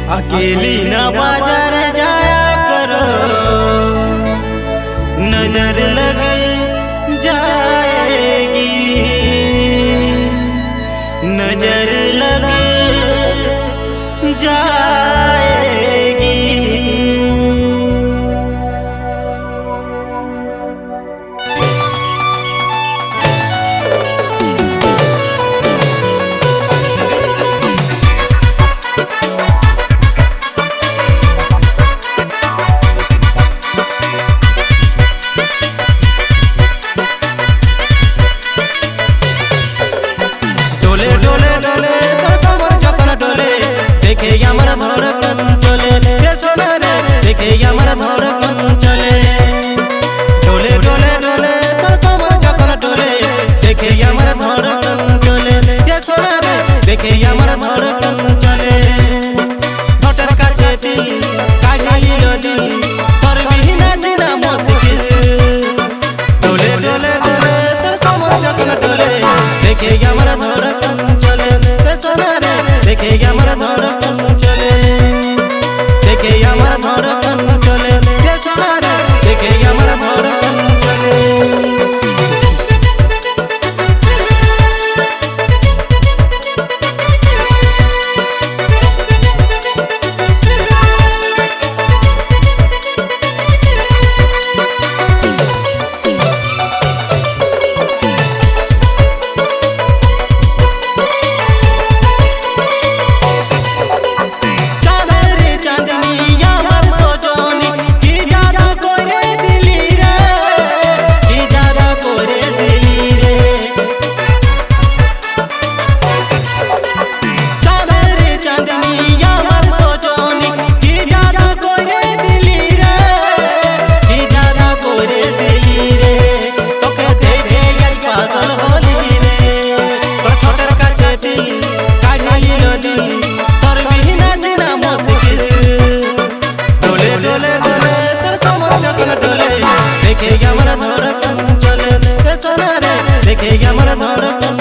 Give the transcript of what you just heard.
अकेली ना बाजार जाया करो, नजर लग जाएगी, नजर लग जाएगी। আমার ধড়কন চলে রে সোনা রে, দেখে আমার ধড়কন চলে। ডোলে ডোলে ডোলে তোর কোমর যখন ডোলে, দেখে আমার ধড়কন চলে রে সোনা রে, দেখে আমার ধড়কন চলে। ঠোঁটের কাছে দিল কাহিল দিল, তোর বিনা জিনা মুশকিল। ডোলে ডোলে ডোলে তোর কোমর যখন ডোলে, দেখে আমার ধড়কন চলে রে সোনা রে, দেখে আমার ধড়কন চলে, দেখে আমার ধড়কন চলে রে সোনা রে, দেখে আমার ধড়কন চলে। দেখে আমার ধড়কন চলে রে সোনা রে, দেখে আমার ধড়কন